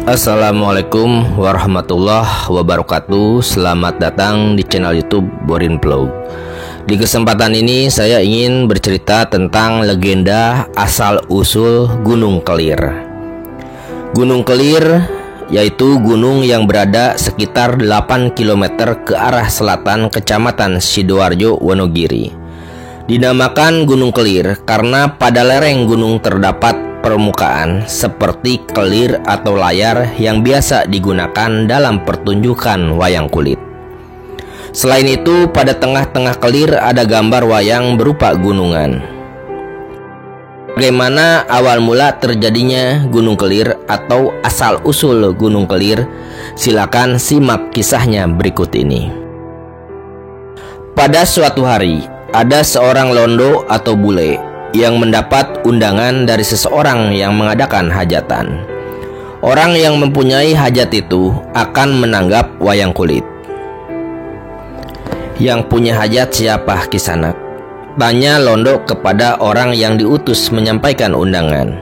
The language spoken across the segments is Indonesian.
Assalamualaikum warahmatullahi wabarakatuh. Selamat datang di channel YouTube Borin Vlog. Di kesempatan ini saya ingin bercerita tentang legenda asal-usul Gunung Kelir. Gunung Kelir yaitu gunung yang berada sekitar 8 km ke arah selatan Kecamatan Sidoarjo, Wonogiri. Dinamakan Gunung Kelir karena pada lereng gunung terdapat permukaan seperti kelir atau layar yang biasa digunakan dalam pertunjukan wayang kulit. Selain itu, pada tengah-tengah kelir ada gambar wayang berupa gunungan. Bagaimana awal mula terjadinya Gunung Kelir atau asal-usul Gunung Kelir? Silakan simak kisahnya berikut ini. Pada suatu hari, ada seorang londo atau bule yang mendapat undangan dari seseorang yang mengadakan hajatan. Orang yang mempunyai hajat itu akan menanggap wayang kulit. Yang punya hajat siapa, Kisanak? Tanya londo kepada orang yang diutus menyampaikan undangan.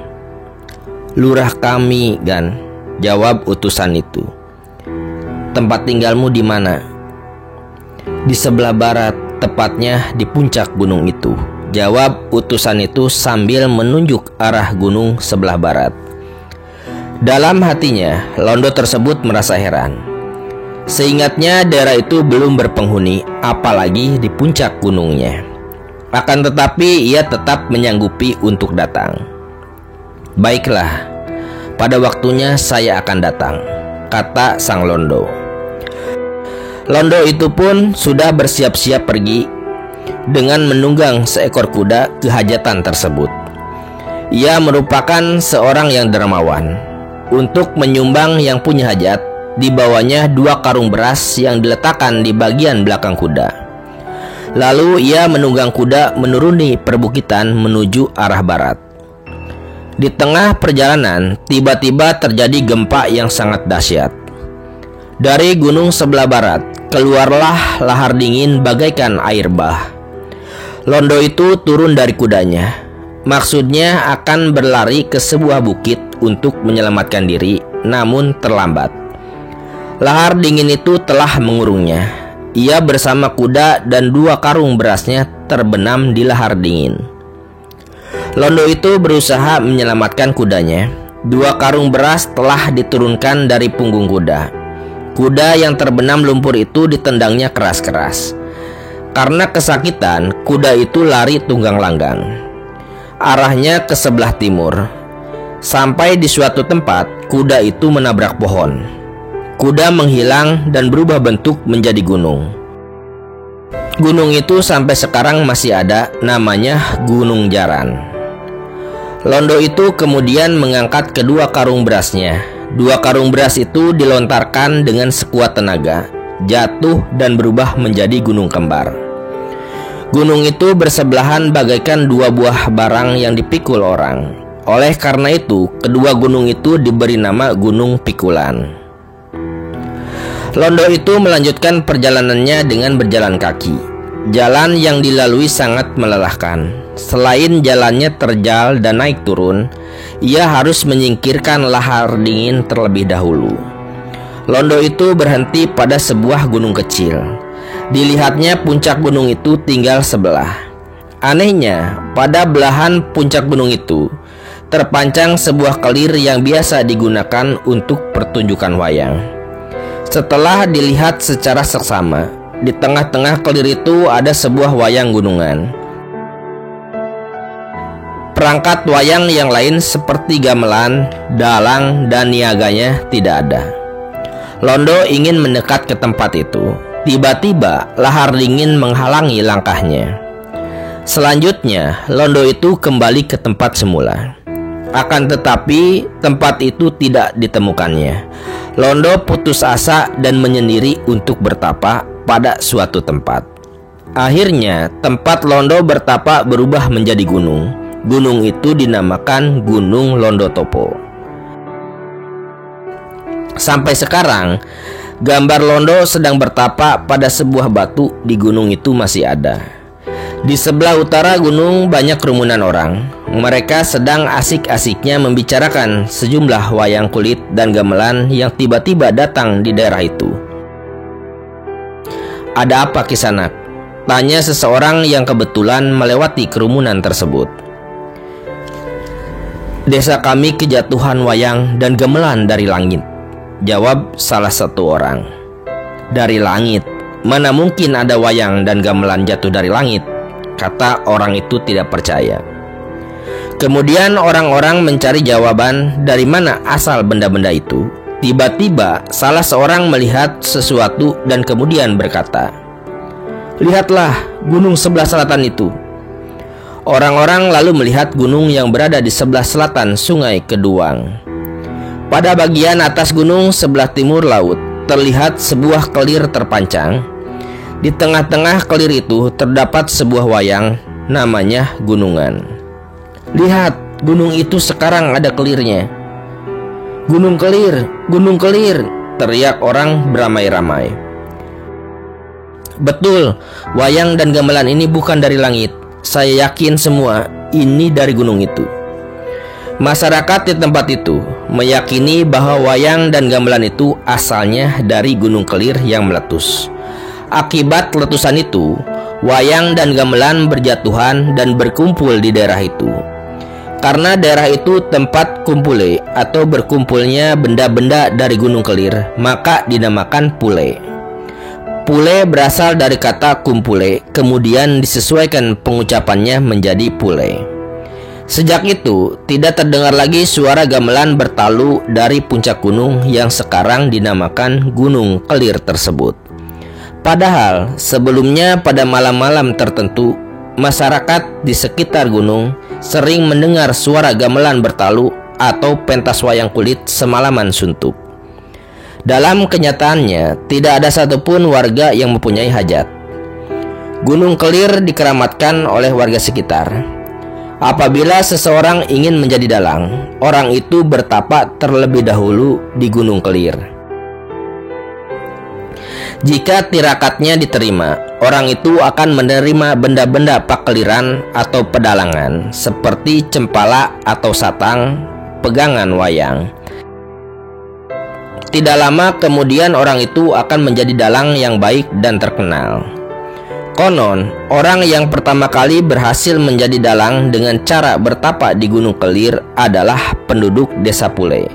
Lurah kami, Gan, jawab utusan itu. Tempat tinggalmu di mana? Di sebelah barat, tepatnya di puncak gunung itu, jawab utusan itu sambil menunjuk arah gunung sebelah barat. Dalam hatinya, londo tersebut merasa heran. Seingatnya daerah itu belum berpenghuni, apalagi di puncak gunungnya. Akan tetapi ia tetap menyanggupi untuk datang. Baiklah, pada waktunya saya akan datang, kata sang londo. Londo itu pun sudah bersiap-siap pergi dengan menunggang seekor kuda ke hajatan tersebut. Ia merupakan seorang yang dermawan. Untuk menyumbang yang punya hajat, dibawanya 2 karung beras yang diletakkan di bagian belakang kuda. Lalu ia menunggang kuda menuruni perbukitan menuju arah barat. Di tengah perjalanan, tiba-tiba terjadi gempa yang sangat dahsyat. Dari gunung sebelah barat, keluarlah lahar dingin bagaikan air bah. Londo itu turun dari kudanya. Maksudnya akan berlari ke sebuah bukit untuk menyelamatkan diri, namun terlambat. Lahar dingin itu telah mengurungnya. Ia bersama kuda dan 2 karung berasnya terbenam di lahar dingin. Londo itu berusaha menyelamatkan kudanya. 2 karung beras telah diturunkan dari punggung kuda. Kuda yang terbenam lumpur itu ditendangnya keras-keras. Karena kesakitan, kuda itu lari tunggang langgang. Arahnya ke sebelah timur. Sampai di suatu tempat, kuda itu menabrak pohon. Kuda menghilang dan berubah bentuk menjadi gunung. Gunung itu sampai sekarang masih ada, namanya Gunung Jaran. Londo itu kemudian mengangkat kedua karung berasnya. 2 karung beras itu dilontarkan dengan sekuat tenaga, jatuh dan berubah menjadi gunung kembar. Gunung itu bersebelahan bagaikan 2 buah barang yang dipikul orang. Oleh karena itu, kedua gunung itu diberi nama Gunung Pikulan. Londo itu melanjutkan perjalanannya dengan berjalan kaki. Jalan yang dilalui sangat melelahkan. Selain jalannya terjal dan naik turun, ia harus menyingkirkan lahar dingin terlebih dahulu. Londo itu berhenti pada sebuah gunung kecil. Dilihatnya puncak gunung itu tinggal sebelah. Anehnya, pada belahan puncak gunung itu terpancang sebuah kelir yang biasa digunakan untuk pertunjukan wayang. Setelah dilihat secara seksama, di tengah-tengah kelir itu ada sebuah wayang gunungan. Perangkat wayang yang lain seperti gamelan, dalang, dan niaganya tidak ada. Londo ingin mendekat ke tempat itu. Tiba-tiba lahar dingin menghalangi langkahnya. Selanjutnya, Londo itu kembali ke tempat semula. Akan tetapi tempat itu tidak ditemukannya. Londo putus asa dan menyendiri untuk bertapa pada suatu tempat. Akhirnya tempat Londo bertapa berubah menjadi gunung. Gunung itu dinamakan Gunung Londotopo. Sampai sekarang, gambar Londo sedang bertapa pada sebuah batu di gunung itu masih ada. Di sebelah utara gunung banyak kerumunan orang. Mereka sedang asik-asiknya membicarakan sejumlah wayang kulit dan gamelan yang tiba-tiba datang di daerah itu. "Ada apa, Kisanak?" tanya seseorang yang kebetulan melewati kerumunan tersebut. "Desa kami kejatuhan wayang dan gamelan dari langit," jawab salah satu orang. "Dari langit? Mana mungkin ada wayang dan gamelan jatuh dari langit?" kata orang itu tidak percaya. Kemudian orang-orang mencari jawaban dari mana asal benda-benda itu. Tiba-tiba salah seorang melihat sesuatu dan kemudian berkata, "Lihatlah gunung sebelah selatan itu." Orang-orang lalu melihat gunung yang berada di sebelah selatan Sungai Keduang. Pada bagian atas gunung sebelah timur laut terlihat sebuah kelir terpancang. Di tengah-tengah kelir itu terdapat sebuah wayang, namanya Gunungan. "Lihat, gunung itu sekarang ada kelirnya." "Gunung Kelir, Gunung Kelir!" teriak orang beramai-ramai. "Betul, wayang dan gamelan ini bukan dari langit. Saya yakin semua ini dari gunung itu." Masyarakat di tempat itu meyakini bahwa wayang dan gamelan itu asalnya dari Gunung Kelir yang meletus. Akibat letusan itu, wayang dan gamelan berjatuhan dan berkumpul di daerah itu. Karena daerah itu tempat kumpule atau berkumpulnya benda-benda dari Gunung Kelir, maka dinamakan Pule. Pule berasal dari kata kumpule, kemudian disesuaikan pengucapannya menjadi Pule. Sejak itu, tidak terdengar lagi suara gamelan bertalu dari puncak gunung yang sekarang dinamakan Gunung Kelir tersebut. Padahal sebelumnya pada malam-malam tertentu, masyarakat di sekitar gunung sering mendengar suara gamelan bertalu atau pentas wayang kulit semalaman suntuk. Dalam kenyataannya, tidak ada satupun warga yang mempunyai hajat. Gunung Kelir dikeramatkan oleh warga sekitar. Apabila seseorang ingin menjadi dalang, orang itu bertapa terlebih dahulu di Gunung Kelir. Jika tirakatnya diterima, orang itu akan menerima benda-benda pakeliran atau pedalangan seperti cempala atau satang, pegangan wayang. Tidak lama kemudian orang itu akan menjadi dalang yang baik dan terkenal. Konon, orang yang pertama kali berhasil menjadi dalang dengan cara bertapa di Gunung Kelir adalah penduduk desa Pule.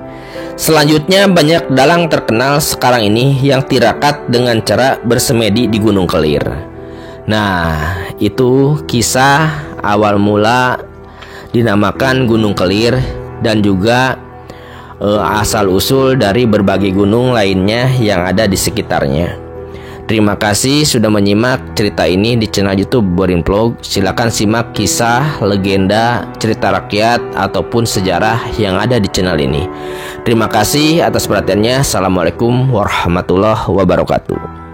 Selanjutnya banyak dalang terkenal sekarang ini yang tirakat dengan cara bersemedi di Gunung Kelir. Nah, itu kisah awal mula dinamakan Gunung Kelir dan juga asal-usul dari berbagai gunung lainnya yang ada di sekitarnya. Terima kasih sudah menyimak cerita ini di channel YouTube Boring Vlog. Silakan simak kisah, legenda, cerita rakyat ataupun sejarah yang ada di channel ini. Terima kasih atas perhatiannya. Assalamualaikum warahmatullahi wabarakatuh.